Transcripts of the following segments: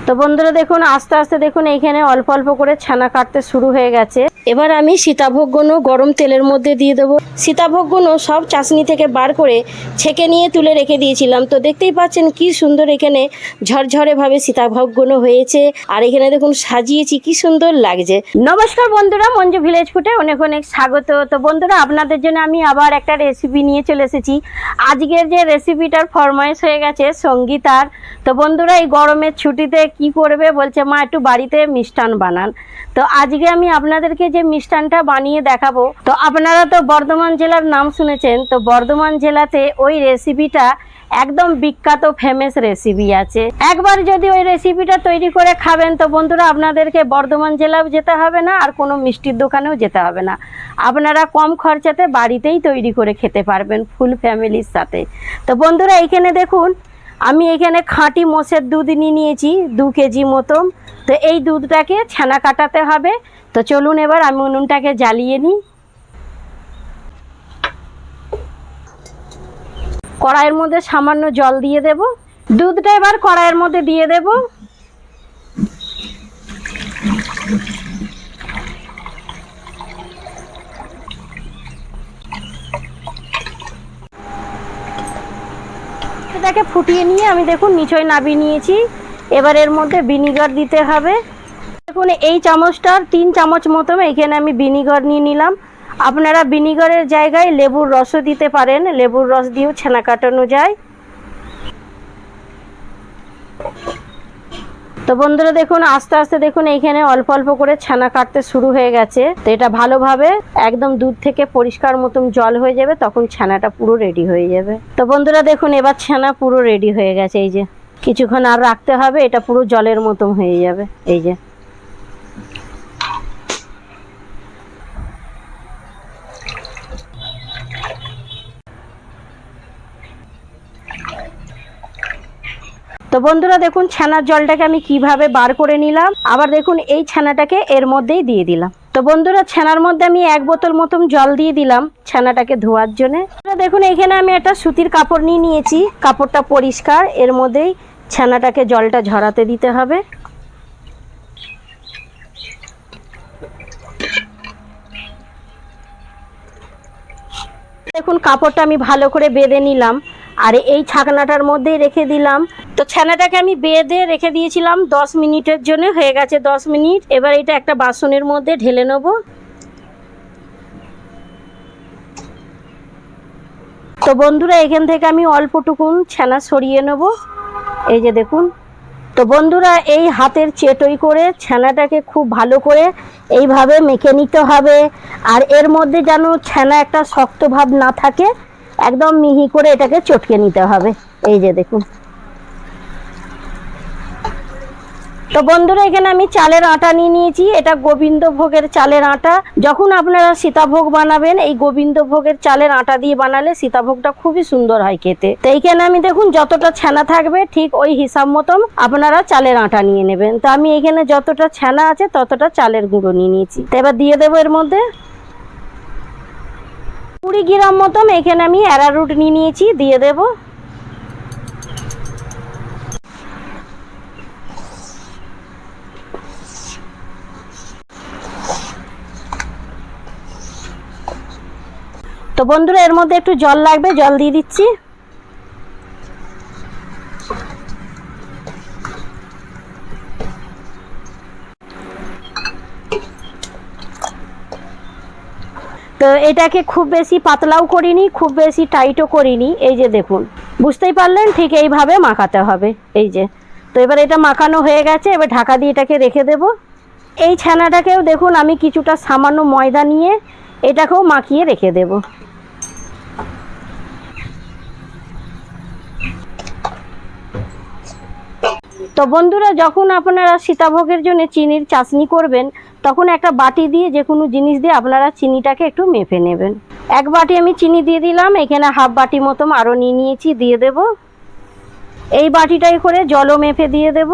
তো বন্ধুরা দেখুন আস্তে আস্তে দেখুন এইখানে অল্প অল্প করে ছানা কাটতে শুরু হয়ে গেছে। এবার আমি সীতাভোগগুলো গরম তেলের মধ্যে দিয়ে দেবো। সীতাভোগগুলো সব চাশনি থেকে বার করে ছেঁকে নিয়ে তুলে রেখে দিয়েছিলাম। তো দেখতেই পাচ্ছেন কি সুন্দর এখানে ঝরঝরে ভাবে সীতাভোগগুলো হয়েছে। আর এখানে দেখুন সাজিয়েছি, কি সুন্দর লাগছে। নমস্কার বন্ধুরা, মঞ্জু ভিলেজ ফুডে অনেক অনেক স্বাগত। তো বন্ধুরা আপনাদের জন্য আমি আবার একটা রেসিপি নিয়ে চলে এসেছি। আজকের যে রেসিপিটার ফরমাইশ হয়ে গেছে সঙ্গীতার। তো বন্ধুরা এই গরমের ছুটিতে কি করবে বলছে, মা একটু বাড়িতে মিষ্টান বানান। তো আজকে আমি আপনাদেরকে যে মিষ্টানটা বানিয়ে দেখাবো, তো আপনারা তো বর্ধমান জেলার নাম শুনেছেন। তো বর্ধমান জেলাতে ওই রেসিপিটা একদম বিখ্যাত ফেমাস রেসিপি আছে। একবার যদি ওই রেসিপিটা তৈরি করে খাবেন তো বন্ধুরা আপনাদেরকে বর্ধমান জেলাও যেতে হবে না, আর কোনো মিষ্টির দোকানেও যেতে হবে না। আপনারা কম খরচাতে বাড়িতেই তৈরি করে খেতে পারবেন ফুল ফ্যামিলির সাথে। তো বন্ধুরা এইখানে দেখুন আমি এখানে খাঁটি মোষের দুধ নিয়েছি 2 কেজি মতো। তো এই দুধটাকে ছানা কাটাতে হবে। তো চলুন এবার আমি উনুনটাকে জ্বালিয়ে নিই। কড়াইয়ের মধ্যে সামান্য জল দিয়ে দেব। দুধটা এবার কড়াইয়ের মধ্যে দিয়ে দেব। এটাকে ফুটিয়ে নিয়ে আমি দেখুন নিচয় নাবিয়ে নিয়েছি। এবার এর মধ্যে ভিনিগার দিতে হবে। দেখুন এই চামচটার 3 চামচ মতো এখানে আমি ভিনিগার নিয়ে নিলাম। আপনারা ভিনিগারের জায়গায় লেবুর রসও দিতে পারেন, লেবুর রস দিয়েও ছানা কাটানো যায়। তো বন্ধুরা দেখুন আস্তে আস্তে দেখুন এইখানে অল্প অল্প করে ছানা কাটতে শুরু হয়ে গেছে। তো এটা ভালোভাবে একদম দুধ থেকে পরিষ্কার মতন জল হয়ে যাবে, তখন ছানাটা পুরো রেডি হয়ে যাবে। তো বন্ধুরা দেখুন এবার ছানা পুরো রেডি হয়ে গেছে। এই যে কিছুক্ষণ আর রাখতে হবে, এটা পুরো জলের মতন হয়ে যাবে। এই যে তো বন্ধুরা দেখুন ছানার জলটাকে আমি কিভাবে বার করে নিলাম। আবার দেখুন এই ছানাটাকে এর মধ্যেই দিয়ে দিলাম। তো বন্ধুরা ছানার মধ্যে আমি 1 বোতল মতন জল দিয়ে দিলাম ছানাটাকে ধোয়ার জন্য। দেখুন এখানে আমি একটা সুতির কাপড় নিয়েছি, কাপড়টা পরিষ্কার। এর মধ্যেই ছানাটাকে জলটা ঝরাতে দিতে হবে। দেখুন কাপড়টা আমি ভালো করে বেঁধে নিলাম, আর এই ছাকনাটার মধ্যেই রেখে দিলাম। তো ছানাটাকে আমি বেঁধে রেখে দিয়েছিলাম 10 মিনিটের জন্য, হয়ে গেছে 10 মিনিট। এবার এটা একটা বাসনের মধ্যে ঢেলে নেব। তো বন্ধুরা এখান থেকে আমি অল্পটুকুন ছানা সরিয়ে নেব। এই যে দেখুন। তো বন্ধুরা এই হাতের চেটই করে ছানাটাকে খুব ভালো করে এইভাবে মেখে নিতে হবে। আর এর মধ্যে যেন ছানা একটা শক্ত ভাব না থাকে, একদম মিহি করে এটাকে চটকে নিতে হবে। এই যে দেখুন। তো বন্ধুরা এখানে আমি চালের আটা নিয়েছি, এটা গোবিন্দভোগের চালের আটা। যখন আপনারা সীতাভোগ বানাবেন এই গোবিন্দভোগের চালের আটা দিয়ে বানালে সীতাভোগটা খুবই সুন্দর হয় খেতে। তো এইখানে আমি দেখুন যতটা ছানা থাকবে ঠিক ওই হিসাব মতন আপনারা চালের আটা নিয়ে নেবেন। তো আমি এখানে যতটা ছানা আছে ততটা চালের গুঁড়ো নিয়েছি। তো এবার দিয়ে দেবো এর মধ্যে 20 গ্রাম মতন এখানে আমি অ্যারারুট নিয়েছি, দিয়ে দেবো। তো বন্ধুরা এর মধ্যে একটু জল লাগবে, জল দিয়ে দিচ্ছি। তো এটাকে খুব বেশি পাতলাও করিনি, খুব বেশি টাইটও করিনি। এই যে দেখুন, বুঝতেই পারলেন, ঠিক এইভাবে মাখাতে হবে। এই যে। তো এবার এটা মাখানো হয়ে গেছে, এবার ঢাকা দিয়ে এটাকে রেখে দেব। এই ছানাটাকেও দেখুন আমি কিছুটা সামান্য ময়দা নিয়ে এটাকেও মাখিয়ে রেখে দেব। তো বন্ধুরা যখন আপনারা সীতাভোগের জন্য চিনির চাশনি করবেন, তখন একটা বাটি দিয়ে যে কোনো জিনিস দিয়ে আপনারা চিনিটাকে একটু মেপে নেবেন। 1 বাটি আমি চিনি দিয়ে দিলাম, এখানে হাফ বাটি মতো আরও নিয়েছি, দিয়ে দেব। এই বাটিটাই করে জলও মেপে দিয়ে দেব।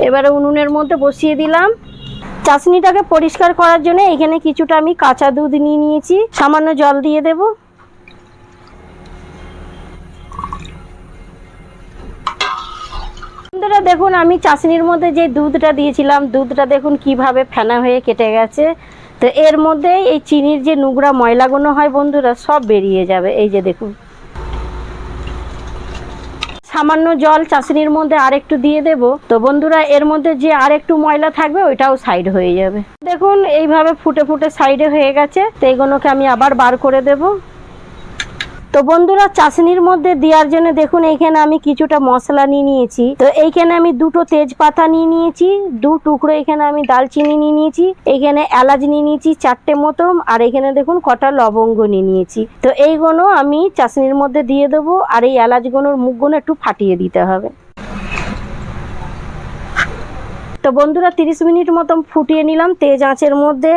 এবারে উনুনের মধ্যে বসিয়ে দিলাম। চাশনিটাকে পরিষ্কার করার জন্য এখানে কিছুটা আমি কাঁচা দুধ নিয়ে নিয়েছি, সামান্য জল দিয়ে দেব। বন্ধুরা দেখুন আমি চাশনির মধ্যে যে দুধটা দিয়েছিলাম, দুধটা দেখুন কিভাবে ফেনা হয়ে কেটে গেছে। তো এর মধ্যে এই চিনির যে নোংরা ময়লাগুলো হয় বন্ধুরা সব বেরিয়ে যাবে। এই যে দেখুন, সামান্য জল চাশনির মধ্যে আরেকটু দিয়ে দেব। তো বন্ধুরা এর মধ্যে যে আরেকটু ময়লা থাকবে ওইটাও সাইড হয়ে যাবে। দেখুন এইভাবে ফুটে ফুটে সাইডে হয়ে গেছে। তো এইগুলোকে আমি আবার বার করে দেব। তো বন্ধুরা চাশনির মধ্যে দেওয়ার জন্য দেখুন এইখানে আমি কিছুটা মশলা নিয়ে নিয়েছি। তো এইখানে আমি দুটো তেজপাতা নিয়ে নিয়েছি, দু টুকরো এখানে আমি দালচিনি নিয়ে নিয়েছি, এইখানে এলাচ নিয়ে নিয়েছি 4টে মতো, আর এখানে দেখুন কটা লবঙ্গ নিয়ে নিয়েছি। তো এইগুলো আমি চাশনির মধ্যে দিয়ে দেবো, আর এই এলাচগুলোর মুখগুলো একটু ফাটিয়ে দিতে হবে। তো বন্ধুরা 30 মিনিট মতন ফুটিয়ে নিলাম তেজ আঁচের মধ্যে।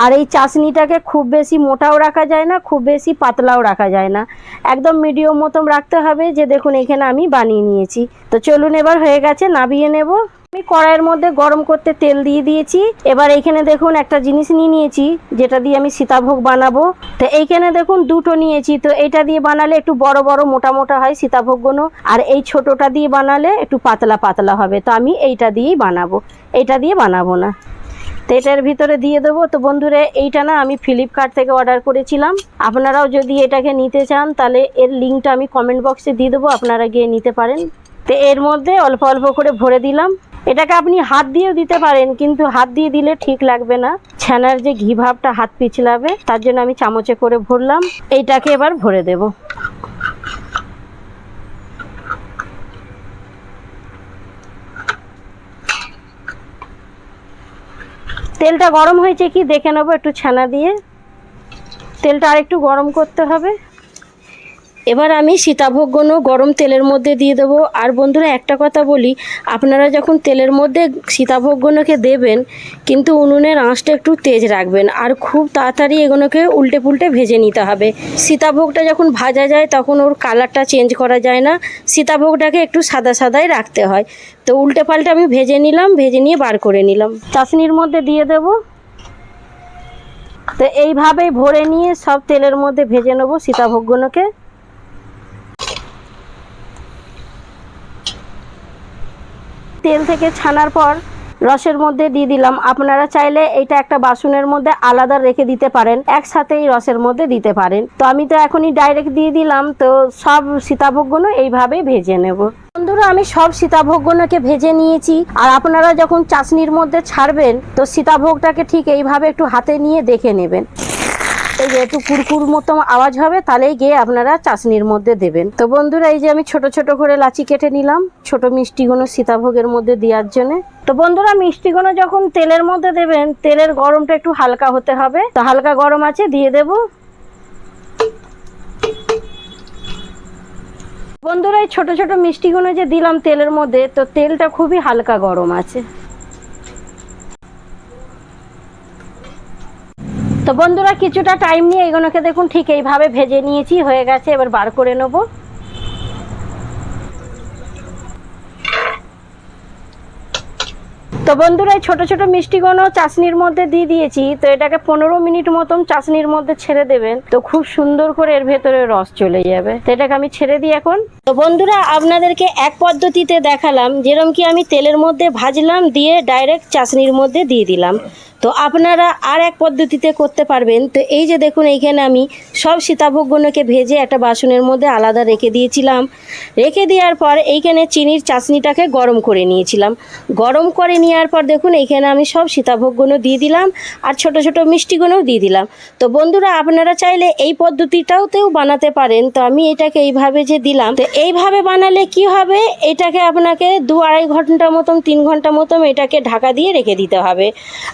আর এই চাশনিটাকে খুব বেশি মোটাও রাখা যায় না, খুব বেশি পাতলাও রাখা যায় না, একদম মিডিয়াম মতন রাখতে হবে। যে দেখুন এখানে আমি বানিয়ে নিয়েছি। তো চলুন এবার হয়ে গেছে, নামিয়ে নেব। আমি কড়াইয়ের মধ্যে গরম করতে তেল দিয়ে দিয়েছি। এবার এইখানে দেখুন একটা জিনিস নিয়ে নিয়েছি যেটা দিয়ে আমি সীতাভোগ বানাবো। তো এইখানে দেখুন দুটো নিয়েছি। তো এইটা দিয়ে বানালে একটু বড় বড় মোটা মোটা হয় সীতাভোগগুলো, আর এই ছোটটা দিয়ে বানালে একটু পাতলা পাতলা হবে। তো আমি এইটা দিয়েই বানাবো, এইটা দিয়ে বানাবো না। তো এটার ভিতরে দিয়ে দেবো। তো বন্ধুরা এইটা না আমি ফ্লিপকার্ট থেকে অর্ডার করেছিলাম। আপনারাও যদি এটাকে নিতে চান তাহলে এর লিঙ্কটা আমি কমেন্ট বক্সে দিয়ে দেবো, আপনারা গিয়ে নিতে পারেন। তো এর মধ্যে অল্প অল্প করে ভরে দিলাম। এটাকে আপনি হাত দিয়েও দিতে পারেন, কিন্তু হাত দিয়ে দিলে ঠিক লাগবে না, ছানার যে ঘি ভাবটা হাত পিছলাবে, তার জন্য আমি চামচে করে ভরলাম। এইটাকে এবার ভরে দেব। তেলটা গরম হয়েছে কি দেখে নেবো একটু ছানা দিয়ে। তেলটা আরেকটু গরম করতে হবে। এবার আমি সীতাভোগগুলো গরম তেলের মধ্যে দিয়ে দেবো। আর বন্ধুরা একটা কথা বলি, আপনারা যখন তেলের মধ্যে সীতাভোগগুলোকে দেবেন কিন্তু উনুনের আঁচটা একটু তেজ রাখবেন, আর খুব তাড়াতাড়ি এগুলোকে উল্টে পুল্টে ভেজে নিতে হবে। সীতাভোগটা যখন ভাজা যায় তখন ওর কালারটা চেঞ্জ করা যায় না, সীতাভোগটাকে একটু সাদা সাদাই রাখতে হয়। তো উল্টে পাল্টে আমি ভেজে নিলাম, ভেজে নিয়ে বার করে নিলাম, চাশনির মধ্যে দিয়ে দেব। তো এইভাবেই ভরে নিয়ে সব তেলের মধ্যে ভেজে নেবো সীতাভোগগুলোকে। তেল থেকে ছানার পর রসের মধ্যে দিয়ে দিলাম। আপনারা চাইলে এটা একটা বাসনের মধ্যে আলাদা রেখে দিতে পারেন, একসাথেই রসের মধ্যে দিতে পারেন। তো আমি তো এখনই ডাইরেক্ট দিয়ে দিলাম। তো সব সীতাভোগগুলো এইভাবেই ভেজে নেব। বন্ধুরা আমি সব সীতাভোগগুলোকে ভেজে নিয়েছি। আর আপনারা যখন চাশনির মধ্যে ছাড়বেন তো সীতাভোগটাকে ঠিক এইভাবে একটু হাতে নিয়ে দেখে নেবেন, এই যে একটু কুরকুর মতো আওয়াজ হবে, তাহলেই গিয়ে আপনারা চাশনির মধ্যে দেবেন। তো বন্ধুরা এই যে আমি ছোট ছোট করে লাচি কেটে নিলাম ছোট মিষ্টিগুলো সীতাভোগের মধ্যে দেওয়ার জন্য। তো বন্ধুরা মিষ্টিগুলো যখন তেলের মধ্যে দেবেন তেলের গরমটা একটু হালকা হতে হবে। তো হালকা গরম আছে, দিয়ে দেব। বন্ধুরা এই ছোট ছোট মিষ্টিগুলো যে দিলাম তেলের মধ্যে, তো তেলটা খুবই হালকা গরম আছে। তো বন্ধুরা কিছুটা টাইম নিয়ে এগুলোকে দেখুন ঠিক এইভাবে ভেজে নিয়েছি, হয়ে গেছে। এবার বার করে নেব। তো বন্ধুরা এই ছোট ছোট মিষ্টিগুলো চাশনির মধ্যে দিয়ে দিয়েছি। তো এটাকে 15 মিনিট মতন চাশনির মধ্যে ছেড়ে দেবেন। তো খুব সুন্দর করে এর ভেতরে রস চলে যাবে। তো এটাকে আমি ছেড়ে দিই এখন। তো বন্ধুরা আপনাদেরকে এক পদ্ধতিতে দেখালাম, যেরকম কি আমি তেলের মধ্যে ভাজলাম দিয়ে ডাইরেক্ট চাশনির মধ্যে দিয়ে দিলাম। তো আপনারা আর এক পদ্ধতিতে করতে পারবেন। তো এই যে দেখুন এইখানে আমি সব সীতাভোগগুলোকে ভেজে একটা বাসনের মধ্যে আলাদা রেখে দিয়েছিলাম। রেখে দেওয়ার পর এইখানে চিনির চাশনিটাকে গরম করে নিয়েছিলাম। গরম করে নেওয়ার পর দেখুন এইখানে আমি সব সীতাভোগগুলো দিয়ে দিলাম, আর ছোট ছোট মিষ্টিগুলোও দিয়ে দিলাম। তো বন্ধুরা আপনারা চাইলে এই পদ্ধতিটাওতেও বানাতে পারেন। তো আমি এটাকে এইভাবে যে দিলাম, তো এইভাবে বানালে কি হবে, এটাকে আপনাকে 2-2.5 ঘন্টা মতন 3 ঘন্টা মতন এটাকে ঢাকা দিয়ে রেখে দিতে হবে।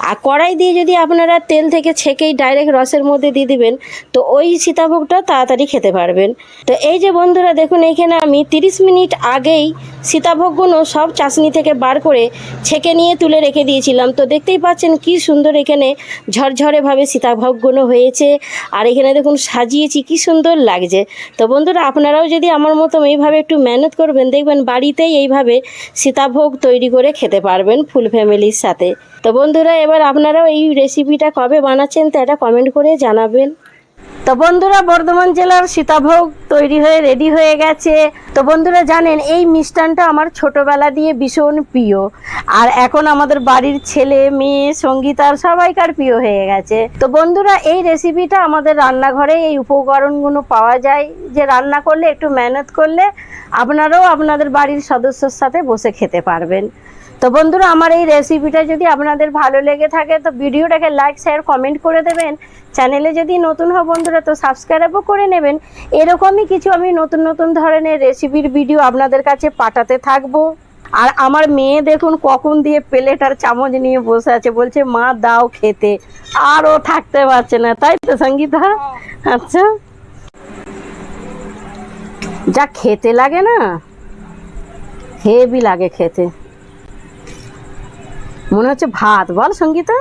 আর কড়াই দিয়ে যদি আপনারা তেল থেকে ছেঁকেই ডাইরেক্ট রসের মধ্যে দিয়ে দিবেন তো ওই সীতাভোগটা তাড়াতাড়ি খেতে পারবেন। তো এই যে বন্ধুরা দেখুন এইখানে আমি 30 মিনিট আগেই সীতাভোগগুলো সব চাশনি থেকে বার করে ছেঁকে নিয়ে তুলে রেখে দিয়েছিলাম। তো দেখতেই পাচ্ছেন কি সুন্দর এখানে ঝরঝরেভাবে সীতাভোগগুলো হয়েছে। আর এখানে দেখুন সাজিয়েছি কি সুন্দর লাগছে। তো বন্ধুরা আপনারাও যদি আমার মতো এইভাবে একটু মেহনত করবেন, দেখবেন বাড়িতেই এইভাবে সীতাভোগ তৈরি করে খেতে পারবেন ফুল ফ্যামিলির সাথে। তো বন্ধুরা এবার আপনার আপনারাও এই রেসিপিটা কবে বানাচ্ছেন তা এটা কমেন্ট করে জানাবেন। তো বন্ধুরা, বর্ধমান জেলার সীতাভোগ তৈরি হয়ে রেডি হয়ে গেছে। তো বন্ধুরা জানেন এই মিষ্টানটা আমার ছোটবেলা দিয়ে ভীষণ প্রিয়, আর এখন আমাদের বাড়ির ছেলে মেয়ে সঙ্গীতার সবাইকার প্রিয় হয়ে গেছে। তো বন্ধুরা, এই রেসিপিটা আমাদের রান্নাঘরে এই উপকরণগুলো পাওয়া যায়, যে রান্না করলে একটু মেহনত করলে আপনারাও আপনাদের বাড়ির সদস্যর সাথে বসে খেতে পারবেন। তো বন্ধুরা, আমার এই রেসিপিটা যদি আপনাদের ভালো লেগে থাকে তো ভিডিওটাকে লাইক শেয়ার কমেন্ট করে দেবেন। চ্যানেলে যদি নতুন হয় বন্ধুরা তো সাবস্ক্রাইবও করে নেবেন। এরকমই কিছু আমি নতুন নতুন ধরনের রেসিপির ভিডিও আপনাদের কাছে পাঠাতে থাকবো। আর আমার মেয়ে দেখুন কখন দিয়ে প্লেট আর চামচ নিয়ে বসে আছে, বলছে মা দাও খেতে, আর ও থাকতে পারছে না, তাই তো সঙ্গীতা? আচ্ছা, যা খেতে লাগে না, হেভি লাগে খেতে, মনে হচ্ছে ভাত। বল সঙ্গীতা?